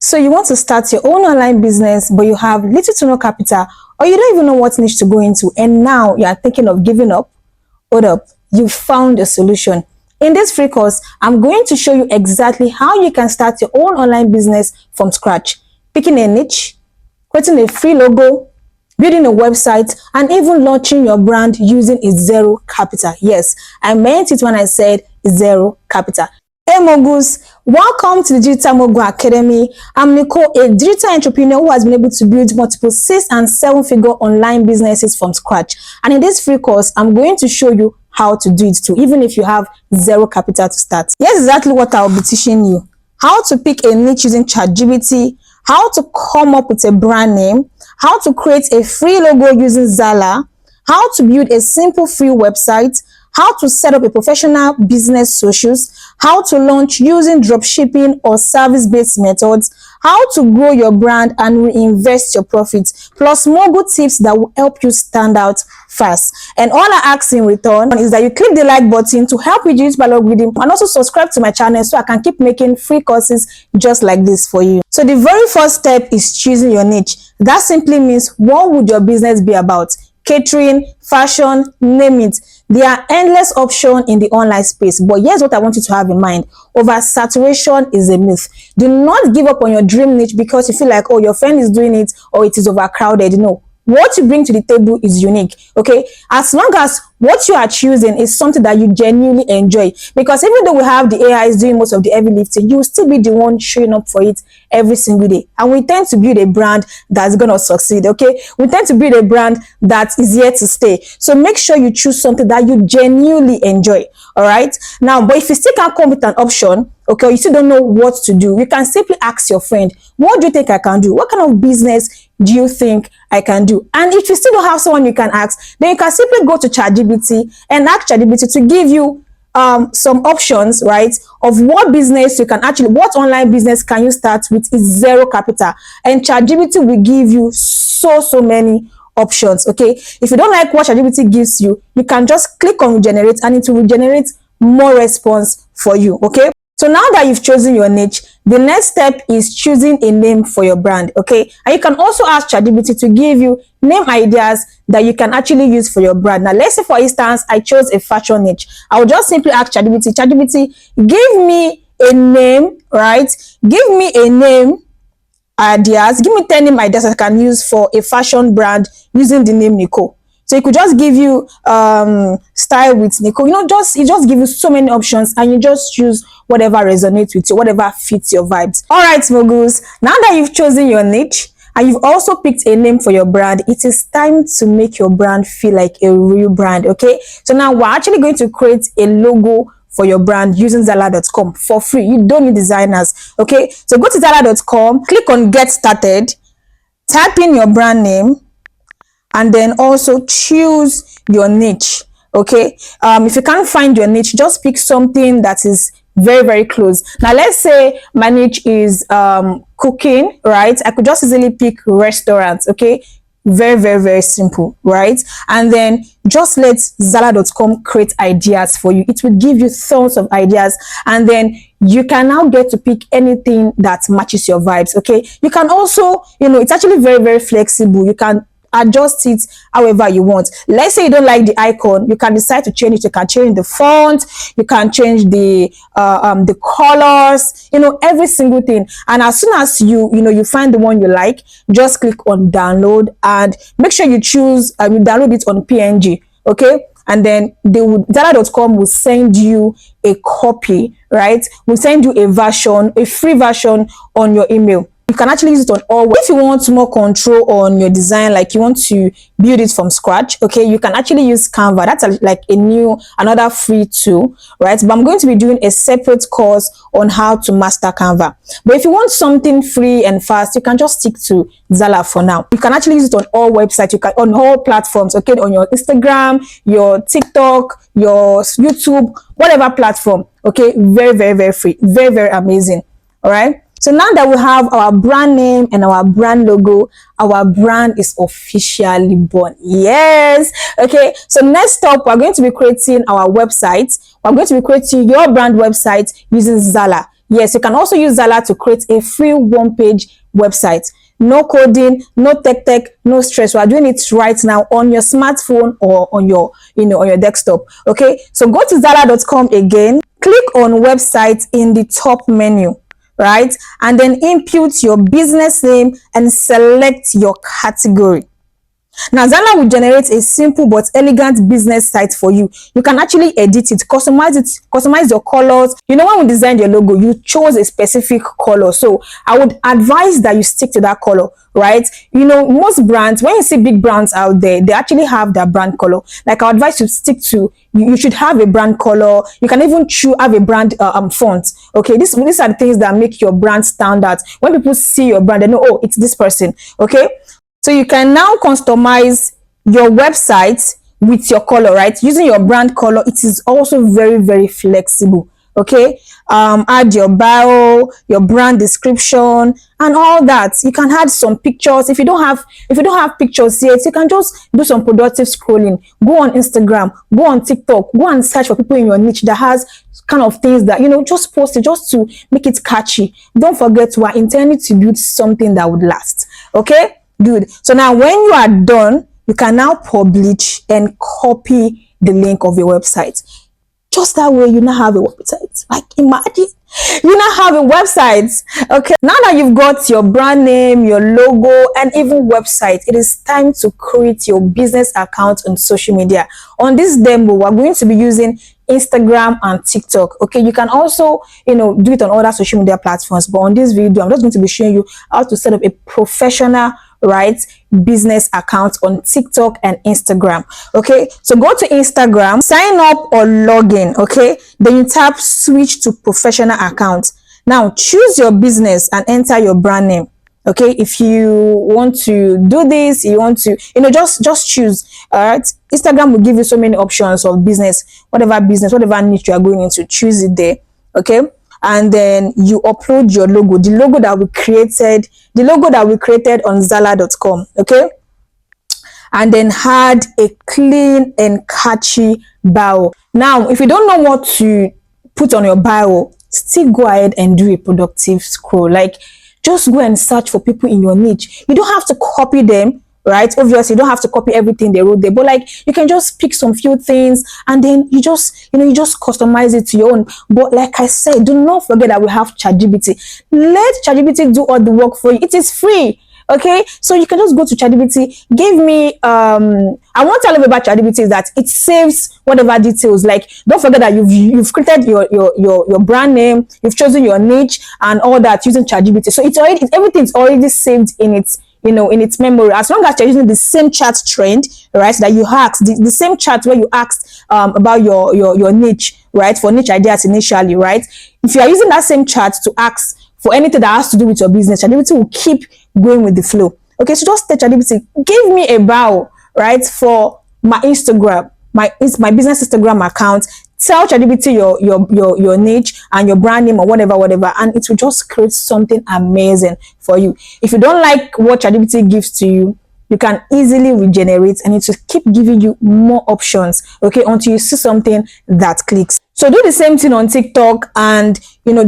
So you want to start your own online business, but you have little to no capital, or you don't even know what niche to go into, and now you are thinking of giving up. Hold up, you found a solution. In this free course, I'm going to show you exactly how you can start your own online business from scratch, picking a niche, creating a free logo, building a website, and even launching your brand using a zero capital. Yes, I meant it when I said zero capital. Hey Moguls, welcome to the Digital Mogul Academy. I'm Nicole, a digital entrepreneur who has been able to build multiple 6- and 7-figure online businesses from scratch. And in this free course, I'm going to show you how to do it too, even if you have zero capital to start. Here's exactly what I'll be teaching you. How to pick a niche using ChatGPT, how to come up with a brand name, how to create a free logo using Zarla, how to build a simple free website, how to set up a professional business socials, how to launch using dropshipping or service-based methods, how to grow your brand and reinvest your profits, plus more good tips that will help you stand out fast. And all I ask in return is that you click the like button to help reduce my algorithm, and also subscribe to my channel so I can keep making free courses just like this for you. So the very first step is choosing your niche. That simply means, what would your business be about? Catering, fashion, name it. There are endless options in the online space, but here's what I want you to have in mind. Oversaturation is a myth. Do not give up on your dream niche because you feel like, oh, your friend is doing it or it is overcrowded. No. What you bring to the table is unique, okay? As long as what you are choosing is something that you genuinely enjoy. Because even though we have the AIs doing most of the heavy lifting, you will still be the one showing up for it every single day. And we tend to build a brand that's going to succeed, okay? We tend to build a brand that is here to stay. So make sure you choose something that you genuinely enjoy, all right? Now, but if you still can't come with an option, okay, you still don't know what to do, you can simply ask your friend, what do you think I can do? What kind of business do you think I can do? And if you still don't have someone you can ask, then you can simply go to ChatGPT and ask ChatGPT to give you some options, right, of what business you can actually, what online business can you start with is zero capital. And ChatGPT will give you so many options, okay? If you don't like what ChatGPT gives you, you can just click on regenerate and it will generate more response for you, okay? So now that you've chosen your niche, the next step is choosing a name for your brand, okay? And you can also ask ChatGPT to give you name ideas that you can actually use for your brand. Now, let's say, for instance, I chose a fashion niche. I will just simply ask ChatGPT, give me a name, right? Give me a name ideas. Give me 10 name ideas I can use for a fashion brand using the name Nicole. So it could just give you style with Nicole. You know, it just give you so many options, and you just choose whatever resonates with you, whatever fits your vibes. All right, Moguls. Now that you've chosen your niche and you've also picked a name for your brand, it is time to make your brand feel like a real brand. Okay. So now we're actually going to create a logo for your brand using Zarla.com for free. You don't need designers. Okay. So go to Zarla.com, click on Get Started, type in your brand name, and then also choose your niche, okay? If you can't find your niche, just pick something that is very close. Now, let's say my niche is cooking, right? I could just easily pick restaurants, okay? Very simple, right? And then just let Zarla.com create ideas for you. It will give you tons of ideas, and then you can now get to pick anything that matches your vibes, okay? You can also, you know, it's actually very flexible. You can adjust it however you want. Let's say you don't like the icon, you can decide to change it. You can change the font, you can change the colors, you know, every single thing. And as soon as you find the one you like, just click on download and make sure you choose you download it on PNG, okay? And then Zarla.com will send you a copy, right? Will send you a version, a free version on your email. You can actually use it on all. If you want more control on your design, like you want to build it from scratch, okay, you can actually use Canva. That's like another free tool, right? But I'm going to be doing a separate course on how to master Canva. But if you want something free and fast, you can just stick to Zarla for now. You can actually use it on all websites, you can on all platforms, okay, on your Instagram, your TikTok, your YouTube, whatever platform, okay, very free, very amazing. All right. So now that we have our brand name and our brand logo, our brand is officially born. Yes. Okay. So next up, we're going to be creating our website. We're going to be creating your brand website using Zarla. Yes, you can also use Zarla to create a free one-page website. No coding, no tech, no stress. We are doing it right now on your smartphone or on your, on your desktop. Okay, so go to Zarla.com again, click on website in the top menu, right? And then input your business name and select your category. Now, Zarla will generate a simple but elegant business site for you. You can actually edit it, customize your colors. You know, when we designed your logo, you chose a specific color. So I would advise that you stick to that color, right? You know, most brands, when you see big brands out there, they actually have their brand color. Like, I advise you to stick to, you should have a brand color. You can even have a brand font. Okay, these are the things that make your brand stand out. When people see your brand, they know, oh, it's this person. Okay, so you can now customize your website with your color, right? Using your brand color, it is also very, very flexible. Okay, add your bio, your brand description, and all that. You can add some pictures. If you don't have pictures yet, you can just do some productive scrolling. Go on Instagram, go on TikTok, go and search for people in your niche that has kind of things that, just post it just to make it catchy. Don't forget, we are intending to build something that would last. Okay, good. So now when you are done, you can now publish and copy the link of your website. Just that way, you now have a website. Like, imagine you now have a website. Okay, now that you've got your brand name, your logo, and even website, it is time to create your business account on social media. On this demo, we're going to be using Instagram and TikTok. Okay, you can also do it on other social media platforms, but on this video I'm just going to be showing you how to set up a professional business account on TikTok and Instagram. Okay, so go to Instagram, sign up or log in. Okay, then you tap switch to professional account. Now choose your business and enter your brand name. Okay, if you want to do this, you want to just choose. All right, Instagram will give you so many options of business, whatever niche you are going into, choose it there. Okay, and then you upload your logo, the logo that we created on Zarla.com. Okay, and then add a clean and catchy bio. Now, if you don't know what to put on your bio, still go ahead and do a productive scroll. Like, just go and search for people in your niche. You don't have to copy them, right? Obviously, you don't have to copy everything they wrote there, but like, you can just pick some few things and then you just customize it to your own. But like I said, do not forget that we have ChatGPT. Let ChatGPT do all the work for you. It is free. Okay, so you can just go to ChatGPT. Give me I want to tell you about ChatGPT is that it saves whatever details. Like, don't forget that you've created your brand name, you've chosen your niche and all that using ChatGPT. So everything's already saved in its in its memory. As long as you're using the same chat trend, right, that you asked, the same chat where you asked about your niche, right, for niche ideas initially, right? If you are using that same chat to ask for anything that has to do with your business, ChatGPT will keep going with the flow. Okay, so just tell ChatGPT, give me a bio, right, for my Instagram, my business Instagram account. Tell ChatGPT your niche and your brand name or whatever, and it will just create something amazing for you. If you don't like what ChatGPT gives to you, you can easily regenerate and it will keep giving you more options, okay, until you see something that clicks. So do the same thing on TikTok and use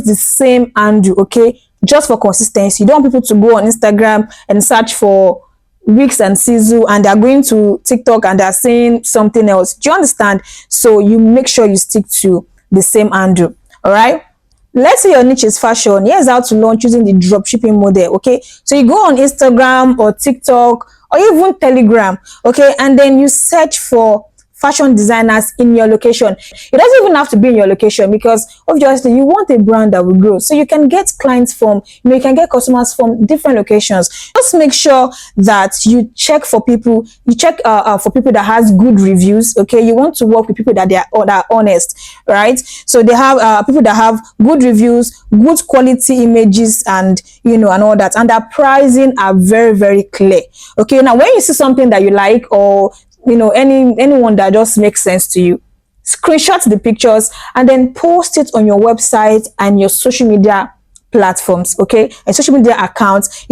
the same handle, okay, just for consistency. You don't want people to go on Instagram and search for Wix and Sizzle and they're going to TikTok and they're saying something else. Do you understand? So you make sure you stick to the same handle. All right, let's say your niche is fashion. Here's how to launch using the dropshipping model. Okay, so you go on Instagram or TikTok or even Telegram, okay, and then you search for fashion designers in your location. It doesn't even have to be in your location because obviously you want a brand that will grow. So you can get clients from, you can get customers from different locations. Just make sure that you check for people, for people that has good reviews. Okay, you want to work with people that are honest, right? So they have people that have good reviews, good quality images, and and all that, and their pricing are very, very clear. Okay, now when you see something that you like or anyone that just makes sense to you, screenshot the pictures and then post it on your website and your social media platforms, okay, and social media accounts.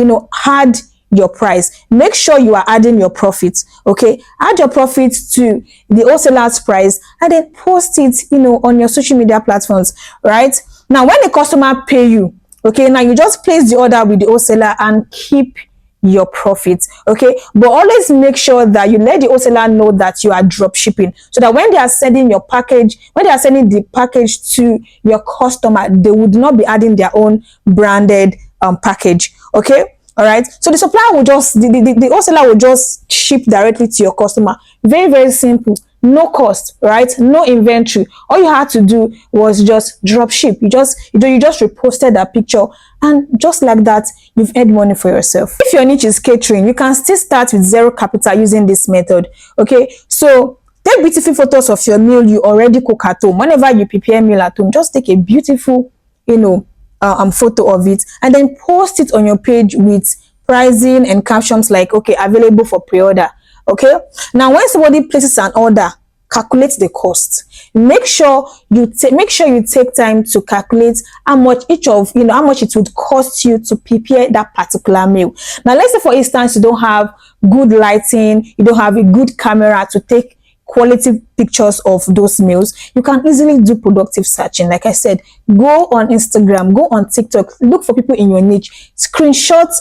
Add your price. Make sure you are adding your profits. Okay, add your profits to the wholesaler's price and then post it, on your social media platforms, right? Now, when the customer pay you, okay, now you just place the order with the wholesaler and keep your profits. Okay, but always make sure that you let the wholesaler know that you are drop shipping, so that when they are sending your package, when they are sending the package to your customer, they would not be adding their own branded package. Okay, all right, so the supplier will just the wholesaler will just ship directly to your customer. Very, very simple. No cost, right? No inventory. All you had to do was just drop ship. You just reposted that picture, and just like that, you've earned money for yourself. If your niche is catering, you can still start with zero capital using this method. Okay, so take beautiful photos of your meal you already cook at home. Whenever you prepare meal at home, just take a beautiful, photo of it, and then post it on your page with pricing and captions like, okay, available for pre-order. Okay, now when somebody places an order, calculate the cost. Make sure you take time to calculate how much how much it would cost you to prepare that particular meal. Now, let's say for instance you don't have good lighting, you don't have a good camera to take quality pictures of those meals. You can easily do productive searching. Like I said, go on Instagram, go on TikTok, look for people in your niche, screenshot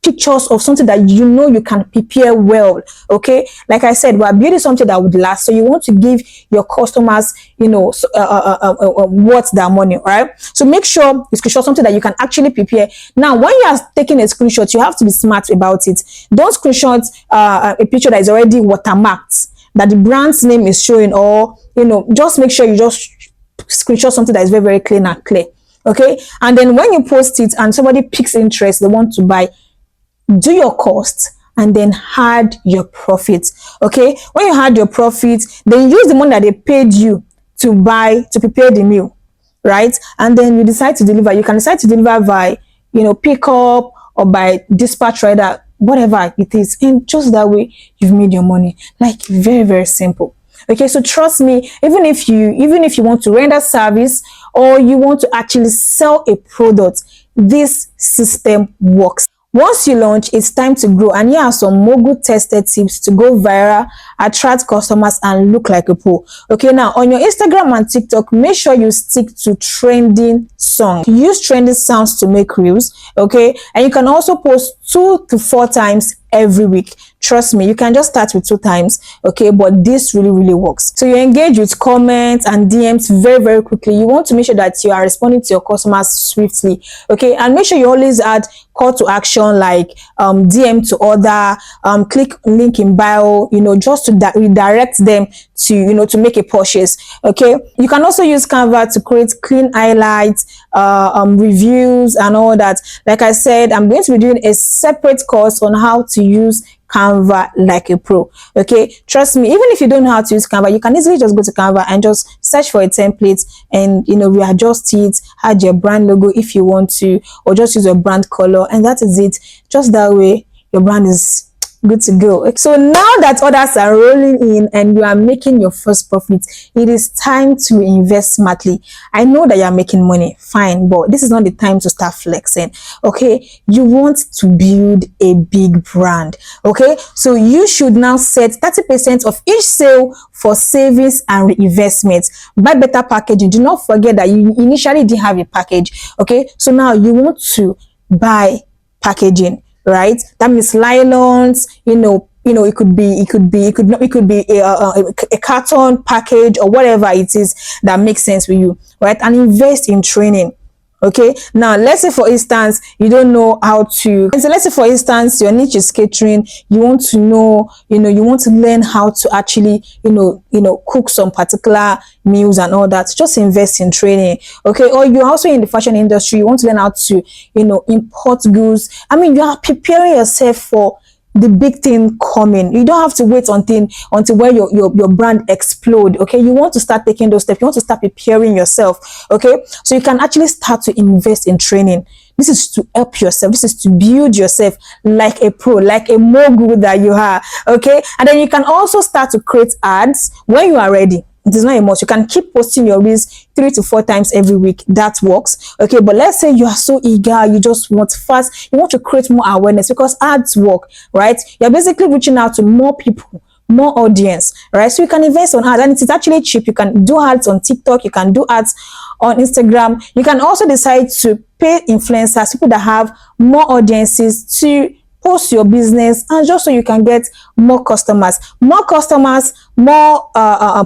pictures of something that you can prepare well. Okay, like I said, we're building something that would last, so you want to give your customers worth their money, right? So make sure you screenshot something that you can actually prepare. Now, when you are taking a screenshot, you have to be smart about it. Don't screenshot a picture that is already watermarked, that the brand's name is showing, or just make sure you just screenshot something that is very, very clean and clear. Okay, and then when you post it and somebody picks interest, they want to buy, do your cost and then add your profits. Okay, when you add your profits, then use the money that they paid you to prepare the meal, right? And then you decide to deliver. You can decide to deliver by pick up or by dispatch rider, whatever it is, and just that way you've made your money. Like, very, very simple. Okay, so trust me, even if you want to render service or you want to actually sell a product, this system works. Once you launch, it's time to grow, and here are some Mogul tested tips to go viral, attract customers, and look like a pro. Okay, now on your Instagram and TikTok, make sure you stick to trending songs. Use trending sounds to make reels. Okay, and you can also post 2 to 4 times every week. Trust me, you can just start with 2 times, okay, but this really, really works. So you engage with comments and DMs very, very quickly. You want to make sure that you are responding to your customers swiftly, okay, and make sure you always add call to action like DM to order, click link in bio, just to redirect them to to make a purchase. Okay, you can also use Canva to create clean highlights, reviews and all that. Like I said, I'm going to be doing a separate course on how to use Canva like a pro. Okay, trust me, even if you don't know how to use Canva, you can easily just go to Canva and just search for a template and readjust it, add your brand logo if you want to, or just use your brand color, and that is it. Just that way your brand is good to go. So now that orders are rolling in and you are making your first profit, it is time to invest smartly. I know that you are making money, fine, but this is not the time to start flexing. Okay, you want to build a big brand. Okay, so you should now set 30% of each sale for savings and reinvestment. Buy better packaging. Do not forget that you initially didn't have a package. Okay, so now you want to buy packaging, right? That means nylons, it could be a carton package or whatever it is that makes sense for you, right? And invest in training. Okay, now let's say for instance you don't know how to, and so let's say for instance your niche is catering, you want to know, you want to learn how to actually cook some particular meals and all that. Just invest in training. Okay, or you're also in the fashion industry, you want to learn how to import goods. I mean, you are preparing yourself for the big thing coming. You don't have to wait until where your brand explode. Okay, you want to start taking those steps. You want to start preparing yourself. Okay, so you can actually start to invest in training. This is to help yourself. This is to build yourself like a pro, like a mogul that you are. Okay, and then you can also start to create ads when you are ready. it is not a must. You can keep posting your reels 3 to 4 times every week. That works. Okay, but let's say you are so eager, you just want fast, you want to create more awareness because ads work, right? You're basically reaching out to more people, more audience, right? So you can invest on ads, and it is actually cheap. You can do ads on TikTok, you can do ads on Instagram. You can also decide to pay influencers, people that have more audiences, to post your business, and just so you can get more customers, more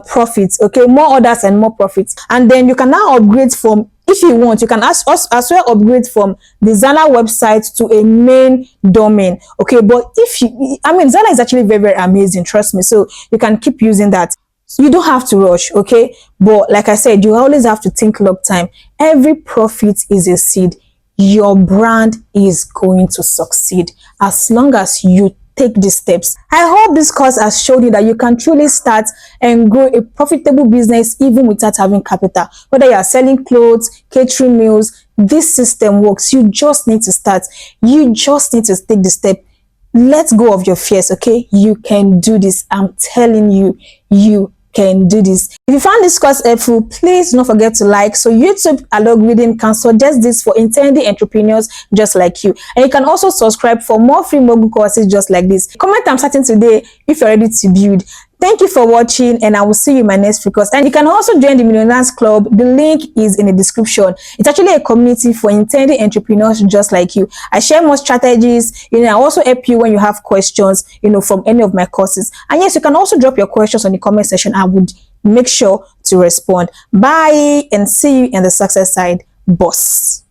profits. Okay, more orders and more profits. And then you can now upgrade from, if you want, you can as well upgrade from the Zarla website to a main domain. Okay, but if you, I mean, Zarla is actually very, very amazing, trust me. So you can keep using that. You don't have to rush, okay? But like I said, you always have to think long time. Every profit is a seed. Your brand is going to succeed as long as you take these steps. I hope this course has shown you that you can truly start and grow a profitable business even without having capital. Whether you are selling clothes, catering meals, this system works. You just need to start. You just need to take the step. Let go of your fears, okay? You can do this. I'm telling you, you can do this. If you found this course helpful, please don't forget to like, so YouTube algorithm can suggest this for intending entrepreneurs just like you. And you can also subscribe for more free Mogul courses just like this. Comment I'm starting today if you're ready to build. Thank you for watching, and I will see you in my next free course. And you can also join the Millionaires Club. The link is in the description. It's actually a community for intending entrepreneurs just like you. I share more strategies. I also help you when you have questions, from any of my courses. And yes, you can also drop your questions on the comment section. I would make sure to respond. Bye, and see you in the success side, boss.